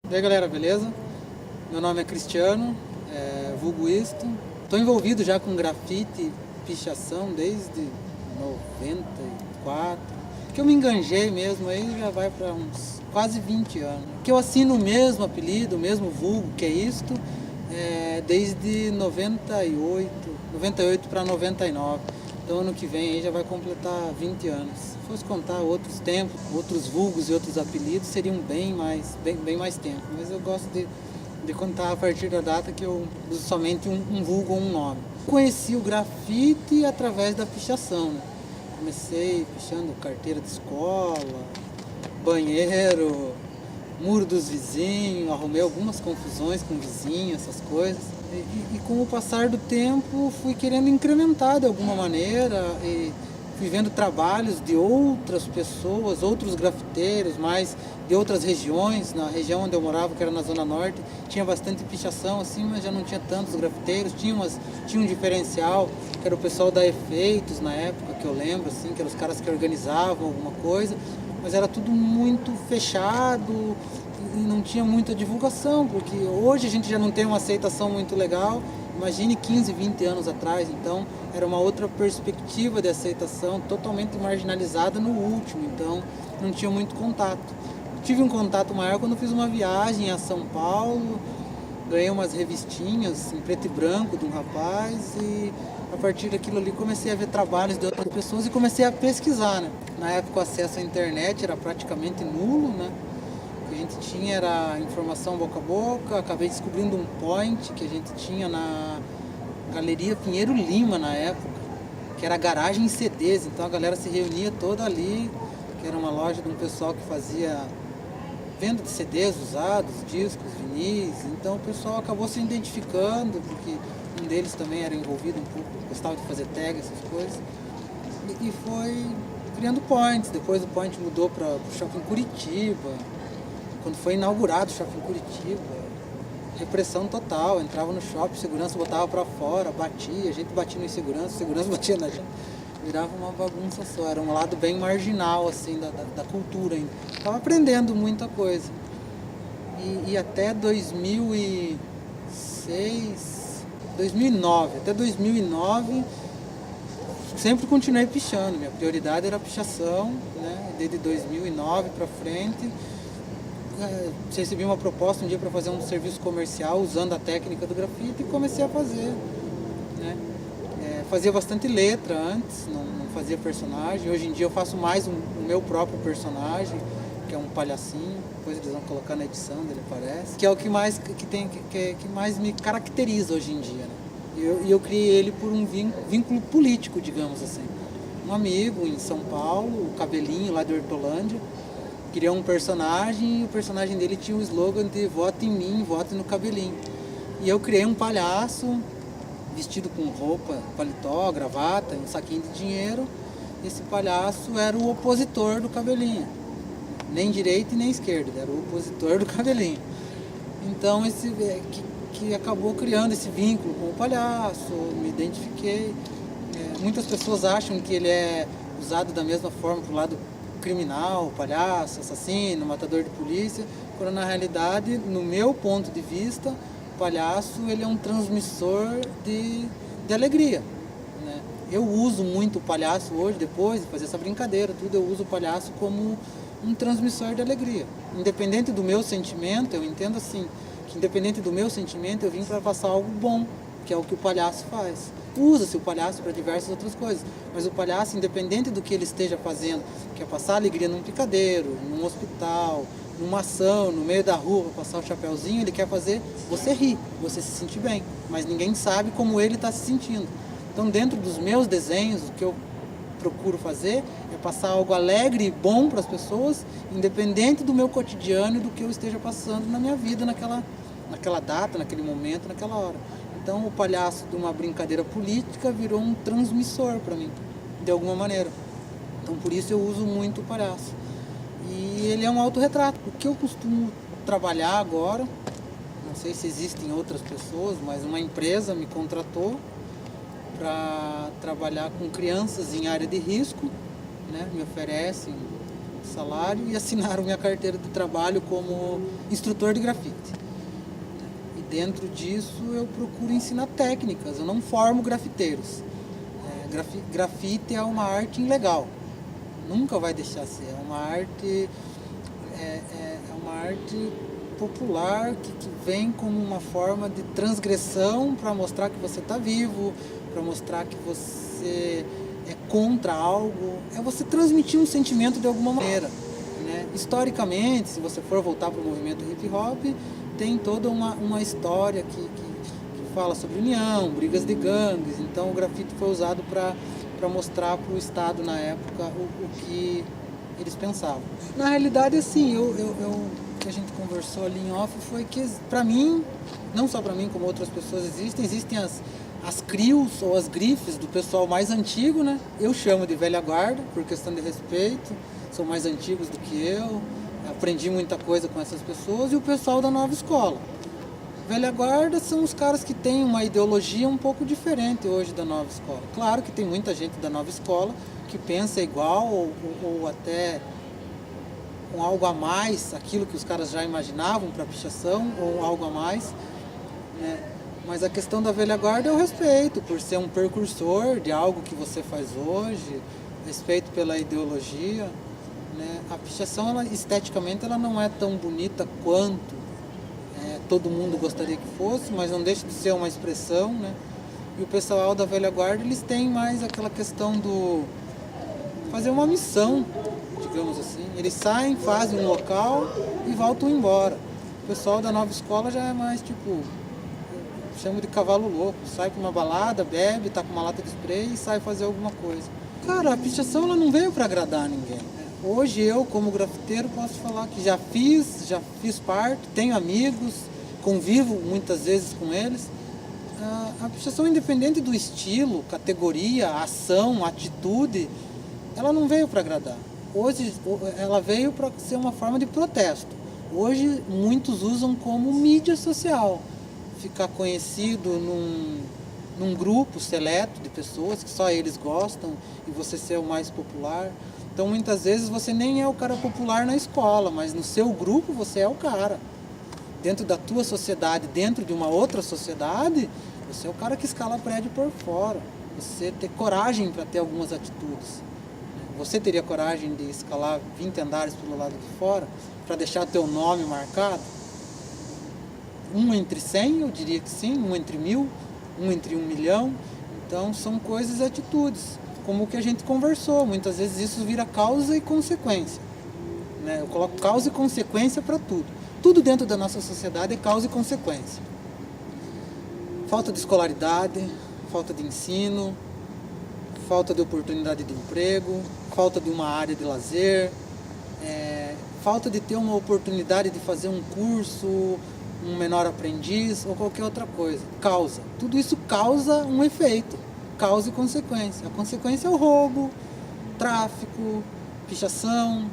E aí galera, beleza? Meu nome é Cristiano, vulgo isto. Estou envolvido já com grafite e pichação desde 94. Que eu me enganjei mesmo, aí já vai para uns quase 20 anos. Que eu assino o mesmo apelido, o mesmo vulgo, que é isto, desde 98 para 99. Então ano que vem aí já vai completar 20 anos. Se fosse contar outros tempos, outros vulgos e outros apelidos, seriam bem mais tempo. Mas eu gosto de contar a partir da data que eu uso somente um vulgo ou um nome. Conheci o grafite através da pichação, né? Comecei pichando carteira de escola, banheiro, muro dos vizinhos, arrumei algumas confusões com vizinhos, essas coisas. E com o passar do tempo fui querendo incrementar de alguma maneira e fui vendo trabalhos de outras pessoas, outros grafiteiros, mas de outras regiões. Na região onde eu morava, que era na Zona Norte, tinha bastante pichação assim, mas já não tinha tantos grafiteiros. Tinha um diferencial, que era o pessoal da Efeitos na época, que eu lembro, assim, que eram os caras que organizavam alguma coisa, mas era tudo muito fechado e não tinha muita divulgação, porque hoje a gente já não tem uma aceitação muito legal. Imagine 15, 20 anos atrás, então era uma outra perspectiva de aceitação, totalmente marginalizada no último, então não tinha muito contato. Tive um contato maior quando fiz uma viagem a São Paulo, ganhei umas revistinhas em preto e branco de um rapaz e a partir daquilo ali comecei a ver trabalhos de outras pessoas e comecei a pesquisar, né? Na época o acesso à internet era praticamente nulo, né? O que a gente tinha era informação boca a boca. Acabei descobrindo um point que a gente tinha na Galeria Pinheiro Lima na época, que era garagem em CDs, então a galera se reunia toda ali, que era uma loja de um pessoal que fazia venda de CDs usados, discos, vinis. Então o pessoal acabou se identificando, porque um deles também era envolvido um pouco, gostava de fazer tag, essas coisas, e foi criando points. Depois o point mudou para o Shopping Curitiba. Quando foi inaugurado o Shopping Curitiba, repressão total, entrava no shopping, segurança botava para fora, batia, a gente batia no segurança batia na gente. Virava uma bagunça só, era um lado bem marginal assim da cultura ainda. Estava aprendendo muita coisa. E até 2009, sempre continuei pichando. Minha prioridade era a pichação, né? Desde 2009 para frente. Recebi uma proposta um dia para fazer um serviço comercial usando a técnica do grafite e comecei a fazer, né? Fazia bastante letra antes, não fazia personagem. Hoje em dia eu faço mais o meu próprio personagem, que é um palhacinho. Depois eles vão colocar na edição dele, parece. Que é o que mais me caracteriza hoje em dia, né? E eu criei ele por um vínculo político, digamos assim. Um amigo em São Paulo, o Cabelinho, lá de Hortolândia, criou um personagem e o personagem dele tinha o slogan de vote em mim, vote no Cabelinho. E eu criei um palhaço vestido com roupa, paletó, gravata, um saquinho de dinheiro. Esse palhaço era o opositor do Cabelinho. Nem direita e nem esquerda, era o opositor do Cabelinho. Então que acabou criando esse vínculo com o palhaço, me identifiquei. Muitas pessoas acham que ele é usado da mesma forma pro lado criminal, palhaço, assassino, matador de polícia, quando na realidade, no meu ponto de vista, o palhaço ele é um transmissor de alegria, né? Eu uso muito o palhaço hoje, depois de fazer essa brincadeira, tudo, eu uso o palhaço como um transmissor de alegria. Independente do meu sentimento, eu entendo assim, que independente do meu sentimento, eu vim para passar algo bom, que é o que o palhaço faz. Usa-se o palhaço para diversas outras coisas, mas o palhaço, independente do que ele esteja fazendo, que é passar alegria num picadeiro, num hospital, numa ação, no meio da rua, passar o chapéuzinho, ele quer fazer você rir, você se sentir bem, mas ninguém sabe como ele está se sentindo. Então, dentro dos meus desenhos, o que eu procuro fazer é passar algo alegre e bom para as pessoas, independente do meu cotidiano e do que eu esteja passando na minha vida naquela data, naquele momento, naquela hora. Então o palhaço de uma brincadeira política virou um transmissor para mim, de alguma maneira. Então por isso eu uso muito o palhaço. E ele é um autorretrato. O que eu costumo trabalhar agora, não sei se existem outras pessoas, mas uma empresa me contratou para trabalhar com crianças em área de risco, né? Me oferecem de salário e assinaram minha carteira de trabalho como instrutor de grafite. E dentro disso eu procuro ensinar técnicas, eu não formo grafiteiros. Grafite é uma arte ilegal, nunca vai deixar de ser, é uma arte popular que vem como uma forma de transgressão para mostrar que você está vivo, para mostrar que você é contra algo, é você transmitir um sentimento de alguma maneira, né? Historicamente, se você for voltar para o movimento hip hop, tem toda uma história que fala sobre união, brigas de gangues, então o grafite foi usado para mostrar para o Estado na época o que eles pensavam. Na realidade, assim, o que a gente conversou ali em off foi que, para mim, não só para mim, como outras pessoas existem as crios ou as grifes do pessoal mais antigo, né? Eu chamo de velha guarda, por questão de respeito, são mais antigos do que eu, aprendi muita coisa com essas pessoas, e o pessoal da nova escola. Velha guarda são os caras que têm uma ideologia um pouco diferente hoje da nova escola. Claro que tem muita gente da nova escola que pensa igual ou até com algo a mais, aquilo que os caras já imaginavam para a pichação, ou algo a mais, né? Mas a questão da velha guarda é o respeito, por ser um precursor de algo que você faz hoje, respeito pela ideologia, né? A pichação, esteticamente, ela não é tão bonita quanto todo mundo gostaria que fosse, mas não deixa de ser uma expressão, né? E o pessoal da velha guarda, eles têm mais aquela questão do fazer uma missão, digamos assim. Eles saem, fazem um local e voltam embora. O pessoal da nova escola já é mais tipo, chamo de cavalo louco, sai para uma balada, bebe, tá com uma lata de spray e sai fazer alguma coisa. Cara, a pichação ela não veio para agradar ninguém. Hoje eu, como grafiteiro, posso falar que já fiz parte, tenho amigos, convivo muitas vezes com eles. A pichação, independente do estilo, categoria, ação, atitude, ela não veio para agradar. Hoje ela veio para ser uma forma de protesto. Hoje muitos usam como mídia social. Ficar conhecido num grupo seleto de pessoas que só eles gostam e você ser o mais popular. Então muitas vezes você nem é o cara popular na escola, mas no seu grupo você é o cara. Dentro da tua sociedade, dentro de uma outra sociedade, você é o cara que escala prédio por fora. Você ter coragem para ter algumas atitudes. Você teria coragem de escalar 20 andares pelo lado de fora para deixar o teu nome marcado? 1 entre 100, eu diria que sim, 1 entre 1000, 1 entre 1 milhão. Então são coisas e atitudes, como o que a gente conversou. Muitas vezes isso vira causa e consequência, né? Eu coloco causa e consequência para tudo. Tudo dentro da nossa sociedade é causa e consequência. Falta de escolaridade, falta de ensino, falta de oportunidade de emprego, falta de uma área de lazer, falta de ter uma oportunidade de fazer um curso, um menor aprendiz ou qualquer outra coisa. Causa. Tudo isso causa um efeito. Causa e consequência. A consequência é o roubo, tráfico, pichação,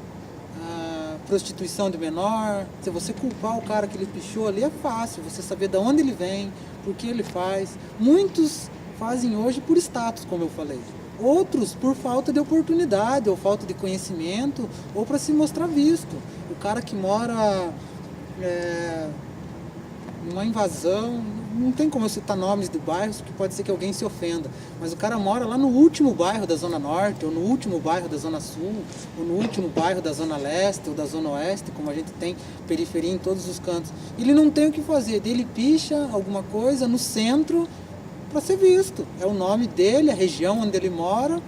prostituição de menor. Se você culpar o cara que ele pichou ali, é fácil. Você saber de onde ele vem, por que ele faz. Muitos fazem hoje por status, como eu falei. Outros por falta de oportunidade, ou falta de conhecimento, ou para se mostrar visto. O cara que mora numa invasão, não tem como eu citar nomes de bairros, que pode ser que alguém se ofenda, mas o cara mora lá no último bairro da Zona Norte, ou no último bairro da Zona Sul, ou no último bairro da Zona Leste, ou da Zona Oeste, como a gente tem periferia em todos os cantos. Ele não tem o que fazer, ele picha alguma coisa no centro para ser visto. É o nome dele, a região onde ele mora,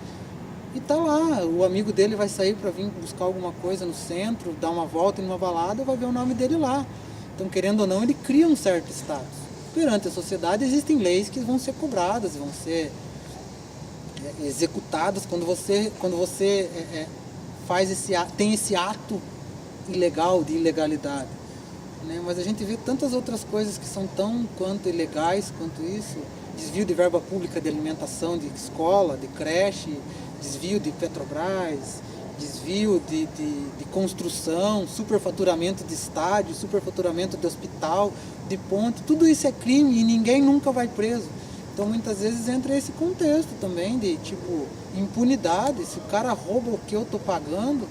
e tá lá. O amigo dele vai sair para vir buscar alguma coisa no centro, dar uma volta em uma balada, vai ver o nome dele lá. Então, querendo ou não, ele cria um certo status. Perante a sociedade, existem leis que vão ser cobradas, vão ser executadas quando você tem esse ato ilegal, de ilegalidade, né? Mas a gente vê tantas outras coisas que são tão quanto ilegais quanto isso. Desvio de verba pública de alimentação de escola, de creche, desvio de Petrobras, desvio de construção, superfaturamento de estádio, superfaturamento de hospital, de ponte. Tudo isso é crime e ninguém nunca vai preso. Então muitas vezes entra esse contexto também de tipo impunidade. Se o cara rouba o que eu estou pagando,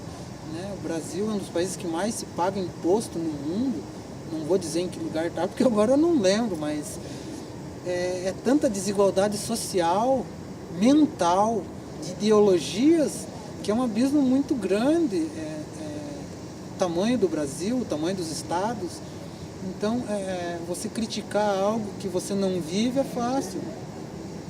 né? O Brasil é um dos países que mais se paga imposto no mundo. Não vou dizer em que lugar está, porque agora eu não lembro, mas é tanta desigualdade social, mental, de ideologias, que é um abismo muito grande. O tamanho do Brasil, o tamanho dos estados. Então, você criticar algo que você não vive é fácil.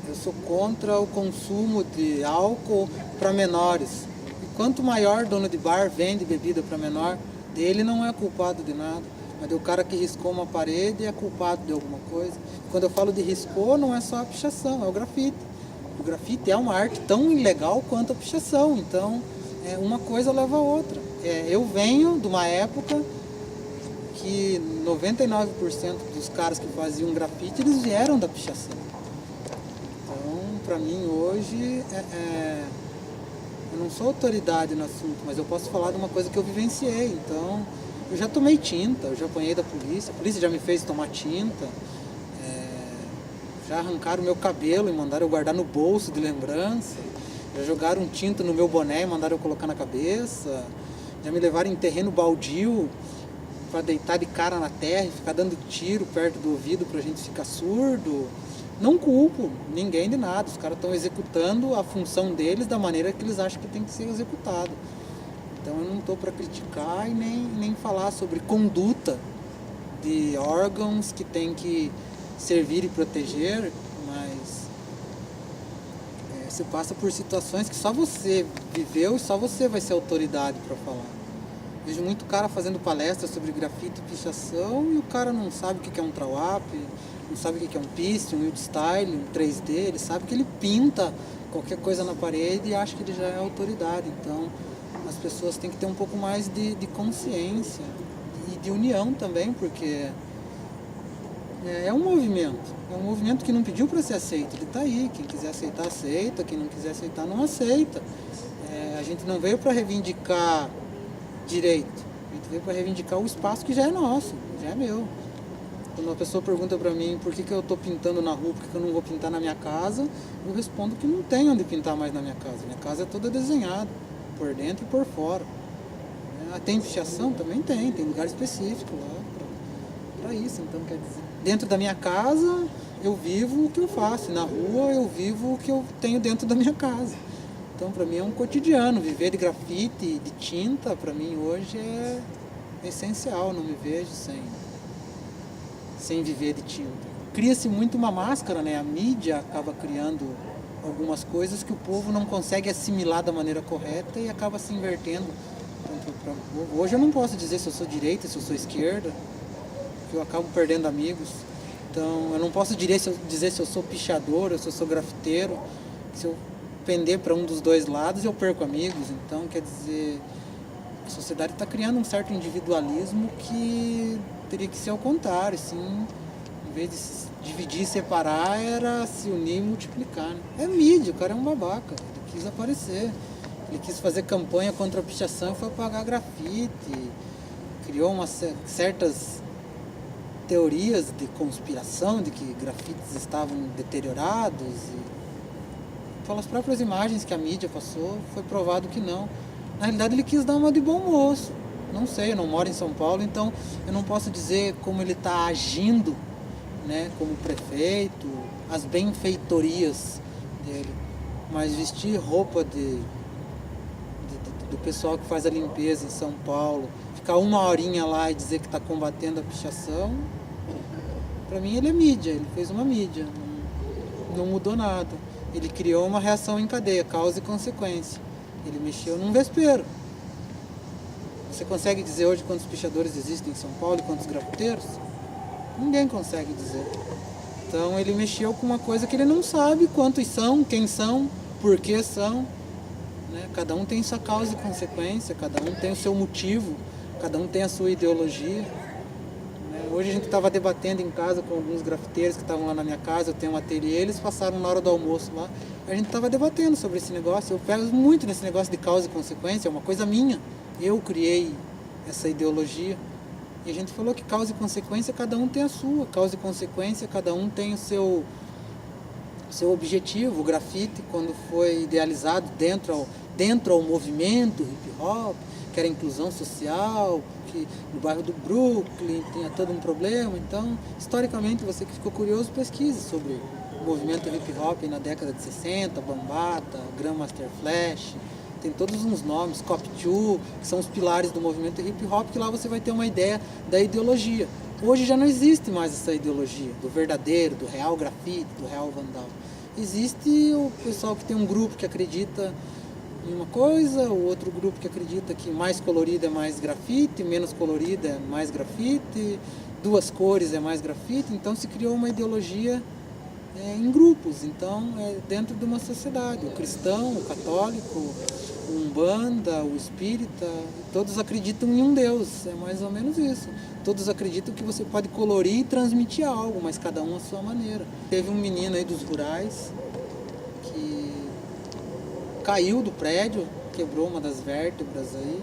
Eu sou contra o consumo de álcool para menores. E quanto maior dono de bar vende bebida para menor, ele não é culpado de nada. Mas o cara que riscou uma parede é culpado de alguma coisa. Quando eu falo de riscou, não é só a pichação, é o grafite. O grafite é uma arte tão ilegal quanto a pichação. Então, uma coisa leva a outra. Eu venho de uma época que 99% dos caras que faziam grafite, eles vieram da pichação. Então, para mim, hoje, eu não sou autoridade no assunto, mas eu posso falar de uma coisa que eu vivenciei. Então, eu já tomei tinta, eu já apanhei da polícia, a polícia já me fez tomar tinta, já arrancaram meu cabelo e mandaram eu guardar no bolso de lembrança, já jogaram tinta no meu boné e mandaram eu colocar na cabeça, já me levaram em terreno baldio para deitar de cara na terra e ficar dando tiro perto do ouvido pra gente ficar surdo. Não culpo ninguém de nada, os caras estão executando a função deles da maneira que eles acham que tem que ser executado. Então eu não estou para criticar e nem falar sobre conduta de órgãos que tem que servir e proteger, mas você passa por situações que só você viveu e só você vai ser autoridade para falar. Vejo muito cara fazendo palestra sobre grafite e pichação e o cara não sabe o que é um trawap, não sabe o que é um piste, um wild style, um 3D, ele sabe que ele pinta qualquer coisa na parede e acha que ele já é autoridade. Então as pessoas têm que ter um pouco mais de consciência e de união também, porque é um movimento que não pediu para ser aceito, ele está aí, quem quiser aceitar, aceita, quem não quiser aceitar, não aceita. A gente não veio para reivindicar direito, a gente veio para reivindicar o espaço que já é nosso, já é meu. Quando uma pessoa pergunta para mim por que eu estou pintando na rua, por que eu não vou pintar na minha casa, eu respondo que não tem onde pintar mais na minha casa. Minha casa é toda desenhada, por dentro e por fora. Tem pichação? Também tem lugar específico lá para isso. Então, quer dizer, dentro da minha casa eu vivo o que eu faço, na rua eu vivo o que eu tenho dentro da minha casa. Então, para mim é um cotidiano, viver de grafite, de tinta, para mim hoje é essencial, não me vejo sem viver de tinta. Cria-se muito uma máscara, né? A mídia acaba criando algumas coisas que o povo não consegue assimilar da maneira correta e acaba se invertendo. Hoje eu não posso dizer se eu sou direita, se eu sou esquerda, porque eu acabo perdendo amigos. Então, eu não posso dizer se eu sou pichador ou se eu sou grafiteiro. Se eu pender para um dos dois lados, eu perco amigos. Então, quer dizer, a sociedade está criando um certo individualismo que teria que ser ao contrário, sim. Em vez de se dividir e separar, era se unir e multiplicar. Né? É mídia, o cara é um babaca, ele quis aparecer. Ele quis fazer campanha contra a pichação e foi apagar grafite. Criou certas teorias de conspiração, de que grafites estavam deteriorados. Pelas próprias imagens que a mídia passou, foi provado que não. Na realidade, ele quis dar uma de bom moço. Não sei, eu não moro em São Paulo, então eu não posso dizer como ele está agindo, né, como prefeito, as benfeitorias dele. Mas vestir roupa do pessoal que faz a limpeza em São Paulo, ficar uma horinha lá e dizer que está combatendo a pichação, para mim ele é mídia, ele fez uma mídia, não mudou nada. Ele criou uma reação em cadeia, causa e consequência. Ele mexeu num vespeiro. Você consegue dizer hoje quantos pichadores existem em São Paulo e quantos grafiteiros? Ninguém consegue dizer. Então ele mexeu com uma coisa que ele não sabe quantos são, quem são, por que são. Né? Cada um tem sua causa e consequência, cada um tem o seu motivo, cada um tem a sua ideologia. Né? Hoje a gente estava debatendo em casa com alguns grafiteiros que estavam lá na minha casa, eu tenho um ateliê, eles passaram na hora do almoço lá, a gente estava debatendo sobre esse negócio. Eu pego muito nesse negócio de causa e consequência, é uma coisa minha, eu criei essa ideologia. E a gente falou que causa e consequência, cada um tem a sua, causa e consequência, cada um tem o seu objetivo. O grafite, quando foi idealizado dentro ao movimento hip hop, quer inclusão social, que no bairro do Brooklyn tinha todo um problema. Então, historicamente, você que ficou curioso, pesquise sobre o movimento hip hop na década de 60, Bambata, Grandmaster Flash, tem todos uns nomes, Cop 2, que são os pilares do movimento hip hop, que lá você vai ter uma ideia da ideologia. Hoje já não existe mais essa ideologia do verdadeiro, do real grafite, do real vandal. Existe o pessoal que tem um grupo que acredita em uma coisa, o outro grupo que acredita que mais colorido é mais grafite, menos colorido é mais grafite, duas cores é mais grafite. Então se criou uma ideologia em grupos, então é dentro de uma sociedade. O cristão, o católico, o umbanda, o espírita, todos acreditam em um Deus, é mais ou menos isso. Todos acreditam que você pode colorir e transmitir algo, mas cada um à sua maneira. Teve um menino aí dos rurais que caiu do prédio, quebrou uma das vértebras aí,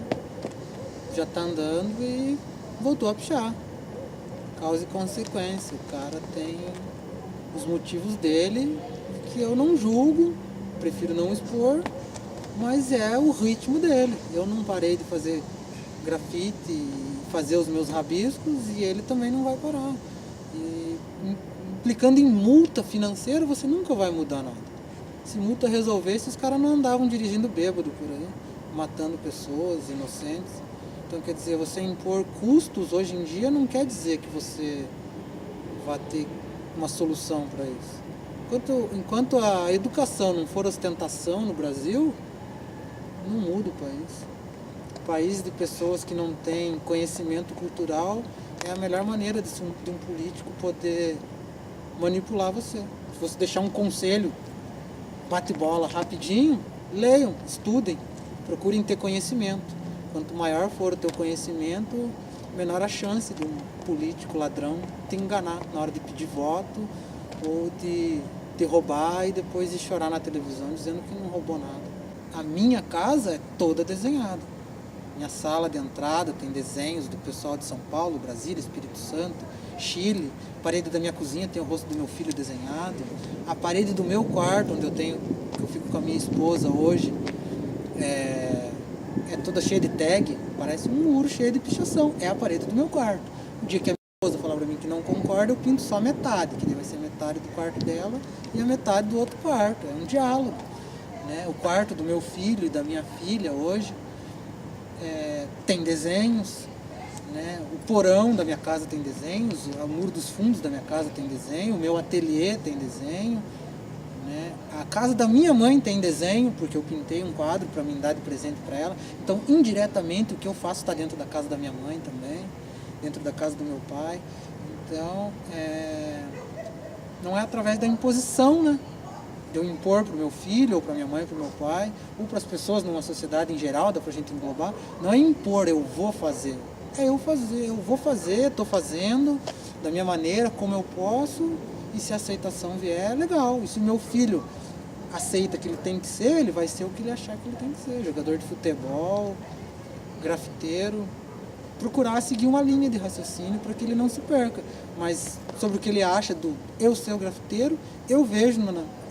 já está andando e voltou a pichar. Causa e consequência, o cara tem os motivos dele, que eu não julgo, prefiro não expor, mas é o ritmo dele. Eu não parei de fazer grafite e fazer os meus rabiscos e ele também não vai parar. E implicando em multa financeira, você nunca vai mudar nada. Se multa resolvesse, os caras não andavam dirigindo bêbado por aí, matando pessoas inocentes. Então, quer dizer, você impor custos hoje em dia não quer dizer que você vai ter uma solução para isso. Enquanto a educação não for ostentação no Brasil, não muda o país. O país de pessoas que não têm conhecimento cultural é a melhor maneira de um político poder manipular você. Se você deixar um conselho, bate-bola rapidinho, leiam, estudem, procurem ter conhecimento. Quanto maior for o teu conhecimento, menor a chance de um político ladrão te enganar na hora de pedir voto ou de te roubar e depois de chorar na televisão dizendo que não roubou nada. A minha casa é toda desenhada. Minha sala de entrada tem desenhos do pessoal de São Paulo, Brasília, Espírito Santo, Chile. A parede da minha cozinha tem o rosto do meu filho desenhado. A parede do meu quarto, onde eu fico com a minha esposa hoje, é toda cheia de tag, parece um muro cheio de pichação. É a parede do meu quarto. O dia que a minha esposa falar pra mim que não concorda, eu pinto só metade, que vai ser metade do quarto dela e a metade do outro quarto. É um diálogo, né? O quarto do meu filho e da minha filha hoje tem desenhos, né? O porão da minha casa tem desenhos, o muro dos fundos da minha casa tem desenho, o meu ateliê tem desenho, né? A casa da minha mãe tem desenho, porque eu pintei um quadro para me dar de presente para ela. Então, indiretamente, o que eu faço está dentro da casa da minha mãe também, dentro da casa do meu pai. Então, não é através da imposição, né? De eu impor para o meu filho, ou para minha mãe, para o meu pai, ou para as pessoas numa sociedade em geral, dá para a gente englobar. Não é impor, eu vou fazer. É eu fazer, eu vou fazer, estou fazendo da minha maneira, como eu posso, e se a aceitação vier, legal. E se o meu filho aceita que ele tem que ser, ele vai ser o que ele achar que ele tem que ser. Jogador de futebol, grafiteiro. Procurar seguir uma linha de raciocínio para que ele não se perca. Mas sobre o que ele acha do eu ser o grafiteiro, eu vejo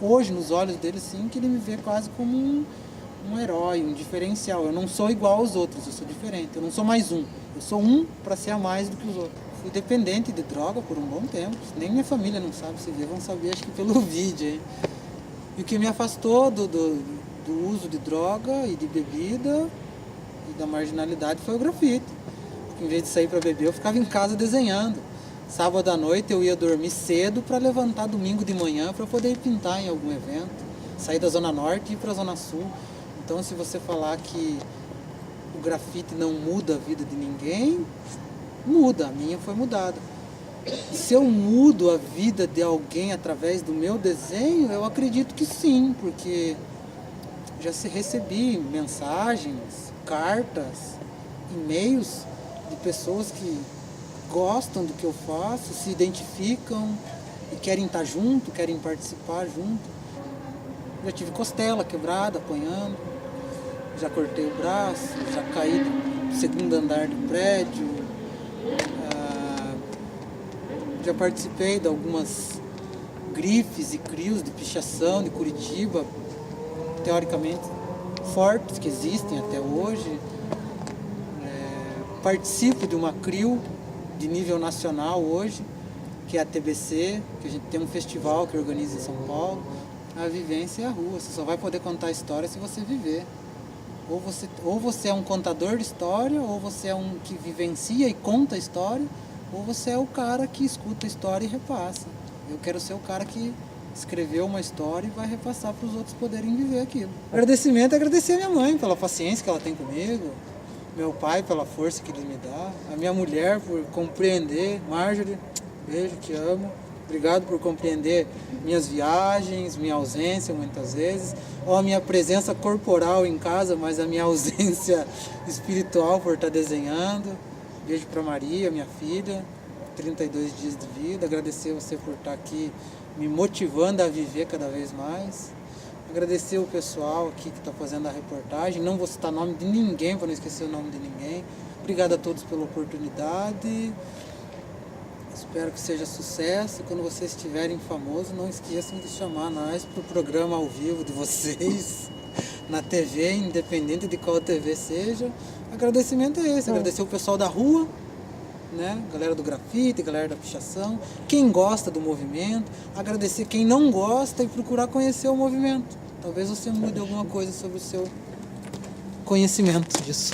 hoje nos olhos dele sim que ele me vê quase como um herói, um diferencial. Eu não sou igual aos outros, eu sou diferente. Eu não sou mais um. Eu sou um para ser a mais do que os outros. Fui dependente de droga por um bom tempo. Nem minha família não sabe, se ver, vão saber acho que pelo vídeo aí. E o que me afastou do uso de droga e de bebida e da marginalidade foi o grafite. Porque em vez de sair para beber, eu ficava em casa desenhando. Sábado à noite eu ia dormir cedo para levantar domingo de manhã para poder pintar em algum evento. Sair da Zona Norte e ir para a Zona Sul. Então, se você falar que o grafite não muda a vida de ninguém, muda. A minha foi mudada. E se eu mudo a vida de alguém através do meu desenho, eu acredito que sim, porque já recebi mensagens, cartas, e-mails de pessoas que gostam do que eu faço, se identificam e querem estar junto, querem participar junto. Já tive costela quebrada, apanhando, já cortei o braço, já caí do segundo andar do prédio, já participei de algumas grifes e crios de pichação de Curitiba, teoricamente fortes, que existem até hoje. participo de uma CRIO de nível nacional hoje, que é a TBC, que a gente tem um festival que organiza em São Paulo. A vivência é a rua, você só vai poder contar história se você viver. Ou você é um contador de história, ou você é um que vivencia e conta a história, ou você é o cara que escuta a história e repassa. Eu quero ser o cara que escreveu uma história e vai repassar para os outros poderem viver aquilo. Agradecimento é agradecer a minha mãe pela paciência que ela tem comigo, meu pai pela força que ele me dá, a minha mulher por compreender. Marjorie, beijo, te amo. Obrigado por compreender minhas viagens, minha ausência muitas vezes, ou a minha presença corporal em casa, mas a minha ausência espiritual por estar desenhando. Beijo para Maria, minha filha, 32 dias de vida. Agradecer você por estar aqui me motivando a viver cada vez mais. Agradecer o pessoal aqui que está fazendo a reportagem. Não vou citar nome de ninguém para não esquecer o nome de ninguém. Obrigado a todos pela oportunidade. Espero que seja sucesso. Quando vocês estiverem famosos, não esqueçam de chamar nós para o programa ao vivo de vocês, na TV, independente de qual TV seja. Agradecimento é esse, agradecer o pessoal da rua, né? Galera do grafite, galera da pichação, quem gosta do movimento, agradecer quem não gosta e procurar conhecer o movimento. Talvez você mude alguma coisa sobre o seu conhecimento disso.